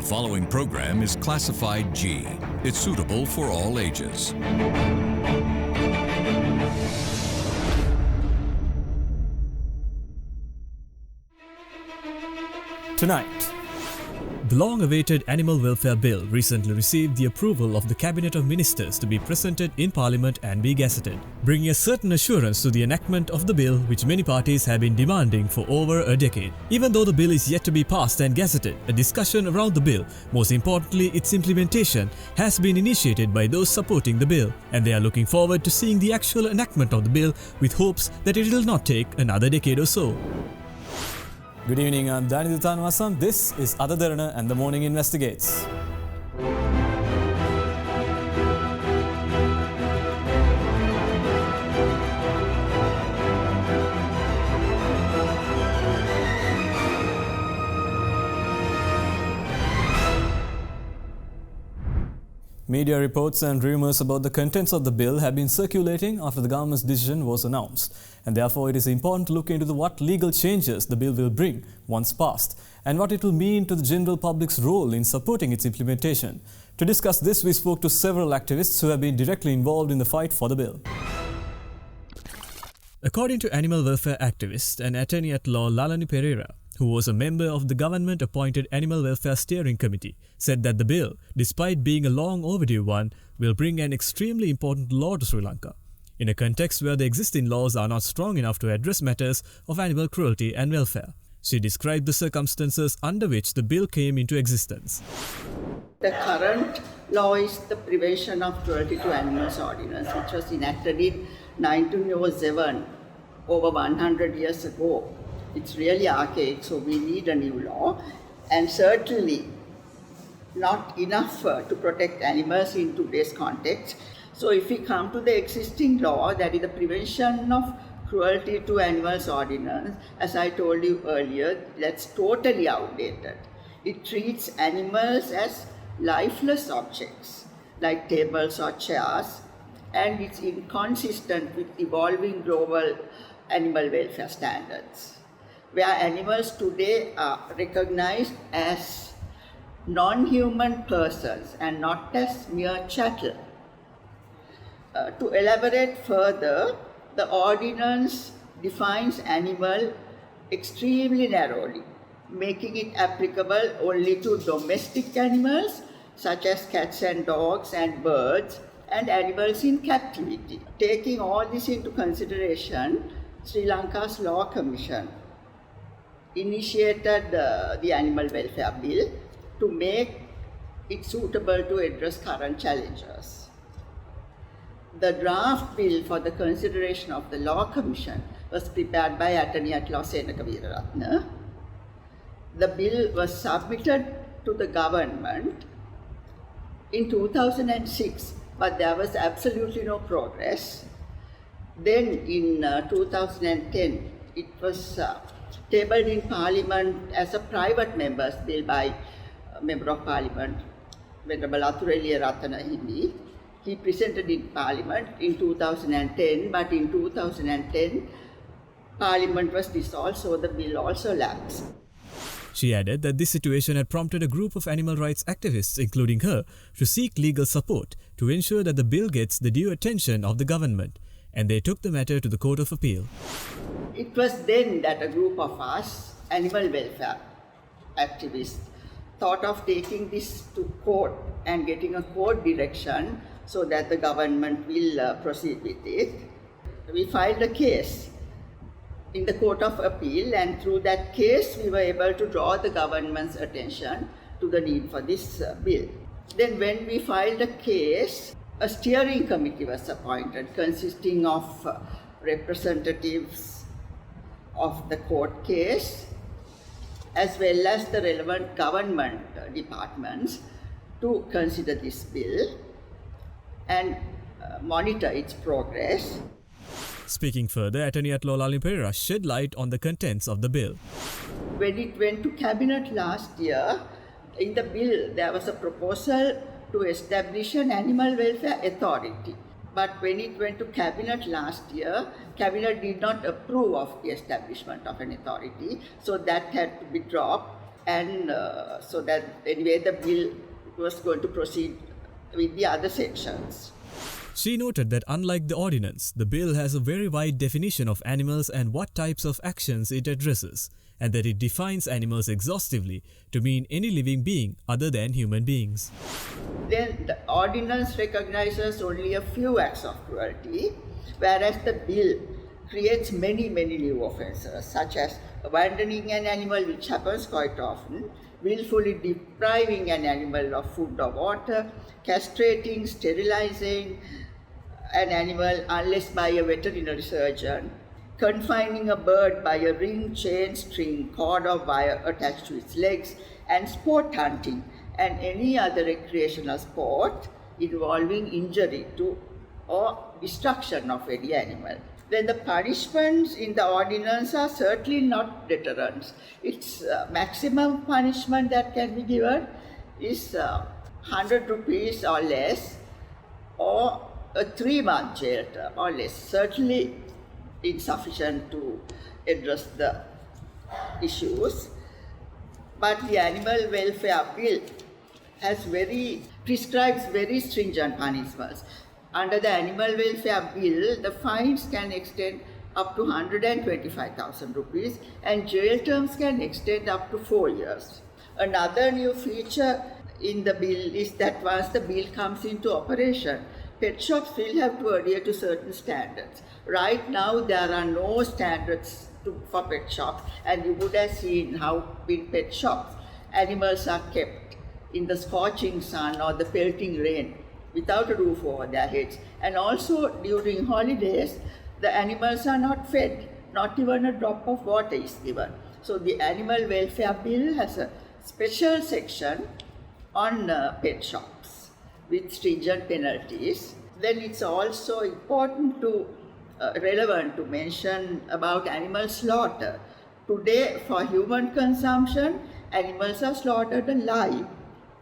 following program is classified G. It's suitable for all ages. Tonight, the long-awaited Animal Welfare Bill recently received the approval of the Cabinet of Ministers to be presented in Parliament and be gazetted, bringing a certain assurance to the enactment of the bill which many parties have been demanding for over a decade. Even though the bill is yet to be passed and gazetted, a discussion around the bill, most importantly its implementation, has been initiated by those supporting the bill, and they are looking forward to seeing the actual enactment of the bill with hopes that it will not take another decade or so. Good evening, I'm Danny Dutanwasam. This is Derana and the Morning Investigates. Media reports and rumours about the contents of the bill have been circulating after the government's decision was announced, and therefore it is important to look into what legal changes the bill will bring once passed and what it will mean to the general public's role in supporting its implementation. To discuss this, we spoke to several activists who have been directly involved in the fight for the bill. According to animal welfare activist and attorney at law Lalani Pereira, who was a member of the government-appointed Animal Welfare Steering Committee, said that the bill, despite being a long overdue one, will bring an extremely important law to Sri Lanka, in a context where the existing laws are not strong enough to address matters of animal cruelty and welfare. She described the circumstances under which the bill came into existence. The current law is the Prevention of Cruelty to Animals Ordinance, which was enacted in 1907, over 100 years ago. It's really archaic, so we need a new law, and certainly not enough to protect animals in today's context. So if we come to the existing law, that is the Prevention of Cruelty to Animals Ordinance, as I told you earlier, that's totally outdated. It treats animals as lifeless objects, like tables or chairs, and it's inconsistent with evolving global animal welfare standards, where animals today are recognized as non-human persons and not as mere chattel. To elaborate further, the ordinance defines animal extremely narrowly, making it applicable only to domestic animals such as cats and dogs and birds and animals in captivity. Taking all this into consideration, Sri Lanka's Law Commission initiated the Animal Welfare Bill to make it suitable to address current challenges. The draft bill for the consideration of the Law Commission was prepared by Attorney at Law Senaka Weeraratne. The bill was submitted to the government in 2006, but there was absolutely no progress. Then in 2010, it was tabled in Parliament as a private member's bill by Member of Parliament, Venerable Athureliya Ratanahimi. He presented in Parliament in 2010, but in 2010, Parliament was dissolved, so the bill also lapsed. She added that this situation had prompted a group of animal rights activists, including her, to seek legal support to ensure that the bill gets the due attention of the government, and they took the matter to the Court of Appeal. It was then that a group of us, animal welfare activists, thought of taking this to court and getting a court direction so that the government will proceed with it. We filed a case in the Court of Appeal, and through that case we were able to draw the government's attention to the need for this bill. Then when we filed a case, a steering committee was appointed consisting of representatives of the court case as well as the relevant government departments to consider this bill and monitor its progress. Speaking further, Attorney at Law Lalani Pereira shed light on the contents of the bill. When it went to Cabinet last year, in the bill there was a proposal to establish an animal welfare authority. But when it went to Cabinet last year, Cabinet did not approve of the establishment of an authority, so that had to be dropped. And so that anyway the bill was going to proceed with the other sections. She noted that unlike the ordinance, the bill has a very wide definition of animals and what types of actions it addresses, and that it defines animals exhaustively to mean any living being other than human beings. Then the ordinance recognizes only a few acts of cruelty, whereas the bill creates many new offences, such as abandoning an animal, which happens quite often, willfully depriving an animal of food or water, castrating, sterilizing an animal unless by a veterinary surgeon, confining a bird by a ring, chain, string, cord or wire attached to its legs, and sport hunting and any other recreational sport involving injury to or destruction of any animal. Then the punishments in the ordinance are certainly not deterrents. Its maximum punishment that can be given is 100 rupees or less, or a 3-month jail term or less. Certainly insufficient to address the issues. But the Animal Welfare Bill prescribes very stringent punishments. Under the Animal Welfare Bill, the fines can extend up to 125,000 rupees and jail terms can extend up to 4 years. Another new feature in the bill is that once the bill comes into operation, pet shops will have to adhere to certain standards. Right now, there are no standards for pet shops, and you would have seen how in pet shops, animals are kept in the scorching sun or the pelting rain without a roof over their heads. And also during holidays, the animals are not fed, not even a drop of water is given. So the Animal Welfare Bill has a special section on pet shops with stringent penalties. Then it's also important relevant to mention about animal slaughter. Today, for human consumption, animals are slaughtered alive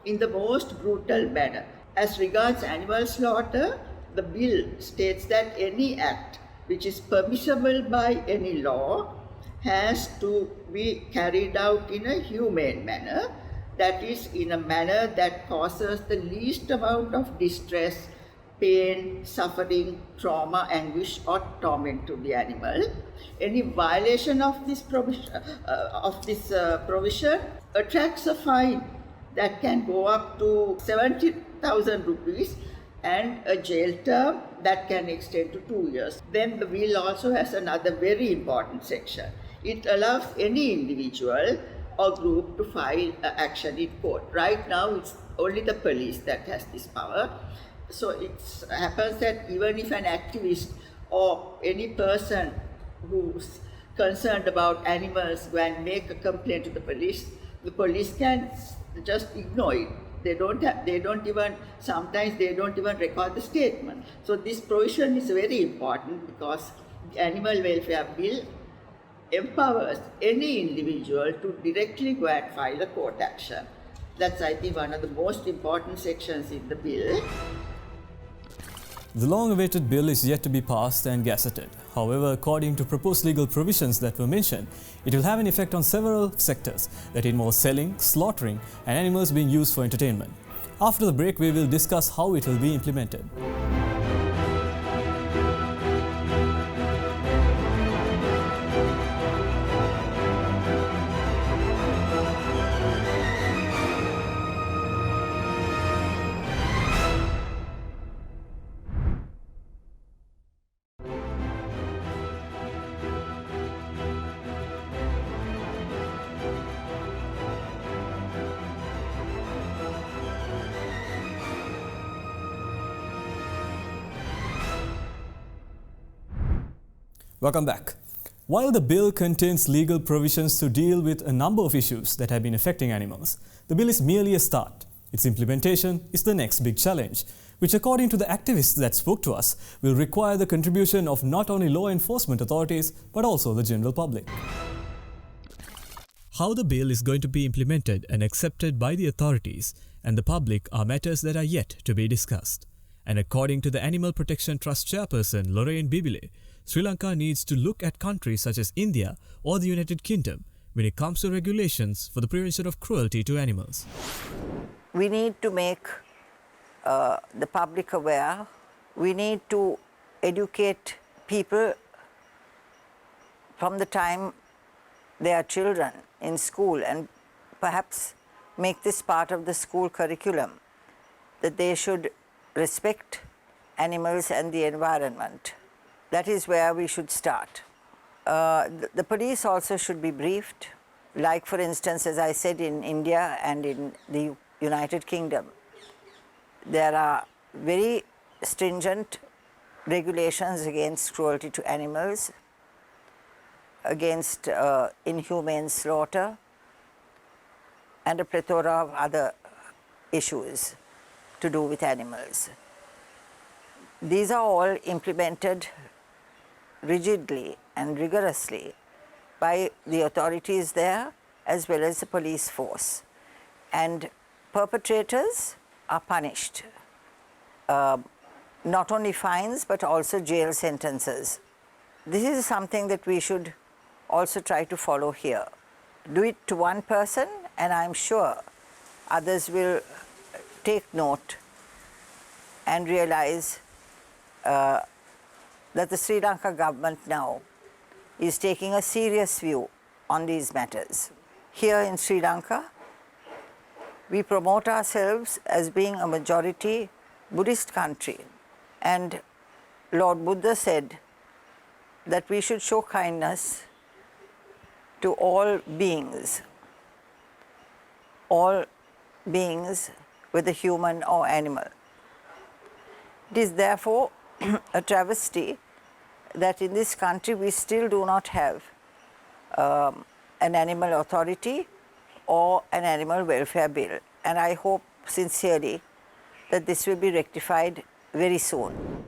in the most brutal manner. As regards animal slaughter, the bill states that any act which is permissible by any law has to be carried out in a humane manner, that is, in a manner that causes the least amount of distress, pain, suffering, trauma, anguish, or torment to the animal. Any violation of this provision attracts a fine that can go up to 70,000 rupees and a jail term that can extend to 2 years. Then the bill also has another very important section. It allows any individual or group to file action in court. Right now, it's only the police that has this power. So it happens that even if an activist or any person who's concerned about animals go and make a complaint to the police can just ignore it. Sometimes they don't even record the statement. So this provision is very important because the Animal Welfare Bill empowers any individual to directly go and file a court action. That's, I think, one of the most important sections in the bill. The long-awaited bill is yet to be passed and gazetted. However, according to proposed legal provisions that were mentioned, it will have an effect on several sectors that involve selling, slaughtering, and animals being used for entertainment. After the break, we will discuss how it will be implemented. Welcome back. While the bill contains legal provisions to deal with a number of issues that have been affecting animals, the bill is merely a start. Its implementation is the next big challenge, which, according to the activists that spoke to us, will require the contribution of not only law enforcement authorities but also the general public. How the bill is going to be implemented and accepted by the authorities and the public are matters that are yet to be discussed. And according to the Animal Protection Trust chairperson Lorraine Bibile, Sri Lanka needs to look at countries such as India or the United Kingdom, when it comes to regulations for the prevention of cruelty to animals. We need to make the public aware. We need to educate people from the time they are children in school, and perhaps make this part of the school curriculum, that they should respect animals and the environment. That is where we should start. The police also should be briefed, like for instance, as I said, in India and in the United Kingdom, there are very stringent regulations against cruelty to animals, against inhumane slaughter, and a plethora of other issues to do with animals. These are all implemented rigidly and rigorously by the authorities there as well as the police force. And perpetrators are punished, not only fines but also jail sentences. This is something that we should also try to follow here. Do it to one person, and I'm sure others will take note and realize that the Sri Lanka government now is taking a serious view on these matters. Here in Sri Lanka, we promote ourselves as being a majority Buddhist country, and Lord Buddha said that we should show kindness to all beings, whether human or animal. It is therefore a travesty that in this country we still do not have an animal authority or an animal welfare bill, and I hope sincerely that this will be rectified very soon.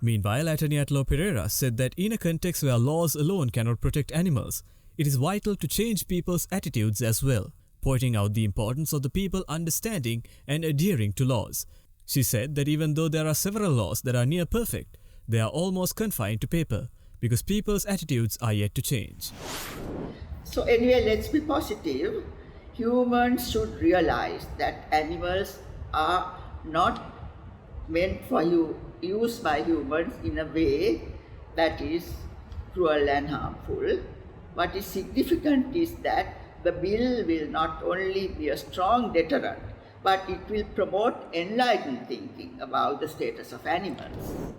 Meanwhile, Attorney at Law Pereira said that in a context where laws alone cannot protect animals, it is vital to change people's attitudes as well, pointing out the importance of the people understanding and adhering to laws. She said that even though there are several laws that are near perfect, they are almost confined to paper because people's attitudes are yet to change. So anyway, let's be positive. Humans should realize that animals are not meant for use by humans in a way that is cruel and harmful. What is significant is that the bill will not only be a strong deterrent, but it will promote enlightened thinking about the status of animals.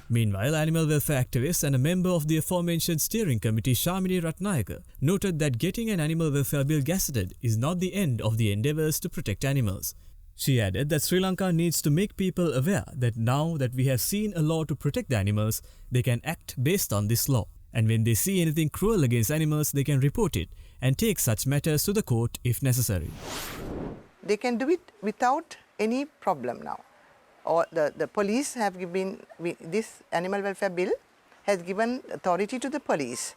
Meanwhile, animal welfare activist and a member of the aforementioned steering committee, Shamini Ratnayaka, noted that getting an animal welfare bill gazetted is not the end of the endeavours to protect animals. She added that Sri Lanka needs to make people aware that now that we have seen a law to protect the animals, they can act based on this law. And when they see anything cruel against animals, they can report it and take such matters to the court if necessary. They can do it without any problem now. Or the police have given, this animal welfare bill has given authority to the police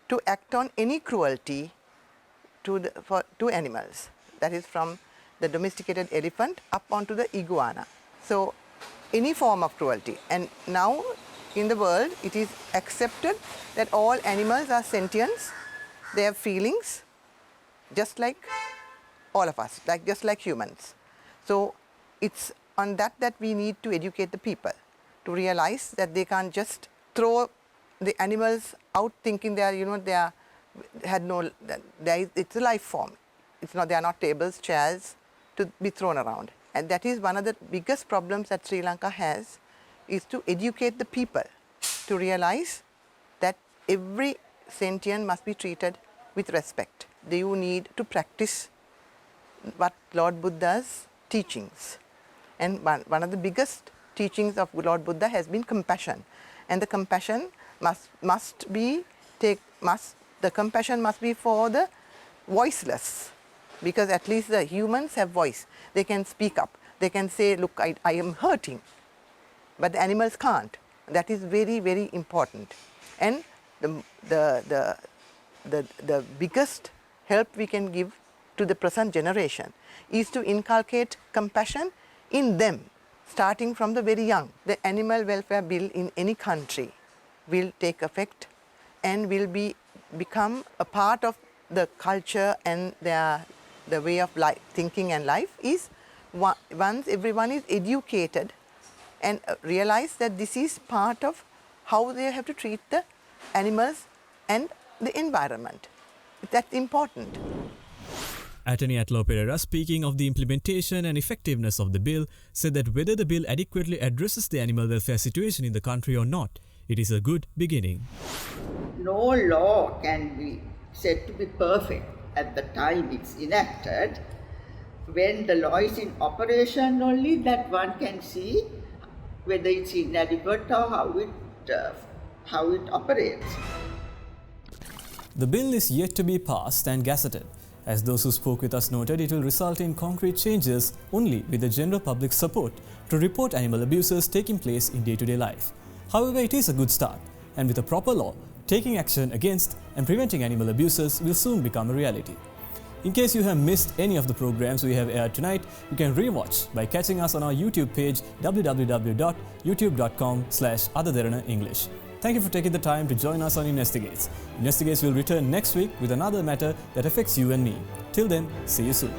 to act on any cruelty to animals. That is from the domesticated elephant up onto the iguana. So any form of cruelty. And now in the world it is accepted that all animals are sentient, they have feelings just like all of us, just like humans. So it's on that we need to educate the people to realize that they can't just throw the animals out thinking it's a life form. It's not, they are not tables, chairs to be thrown around. And that is one of the biggest problems that Sri Lanka has, is to educate the people to realize that every sentient must be treated with respect. You need to practice what Lord Buddha's teachings. And one of the biggest teachings of Lord Buddha has been compassion. And the compassion must be for the voiceless, because at least the humans have voice. They can speak up. They can say, look, I am hurting. But the animals can't. That is very, very important. And the biggest help we can give to the present generation is to inculcate compassion in them, starting from the very young. The animal welfare bill in any country will take effect and will be become a part of the culture and the way of life, thinking and life is once everyone is educated and realize that this is part of how they have to treat the animals and the environment. That's important. Attorney Atlo Pereira, speaking of the implementation and effectiveness of the bill, said that whether the bill adequately addresses the animal welfare situation in the country or not, it is a good beginning. No law can be said to be perfect at the time it's enacted. When the law is in operation only, that one can see whether it's inadequate or how it operates. The bill is yet to be passed and gazetted. As those who spoke with us noted, it will result in concrete changes only with the general public's support to report animal abuses taking place in day-to-day life. However, it is a good start, and with a proper law, taking action against and preventing animal abuses will soon become a reality. In case you have missed any of the programs we have aired tonight, you can rewatch by catching us on our YouTube page www.youtube.com/otherderana English. Thank you for taking the time to join us on Investigates. Investigates will return next week with another matter that affects you and me. Till then, see you soon.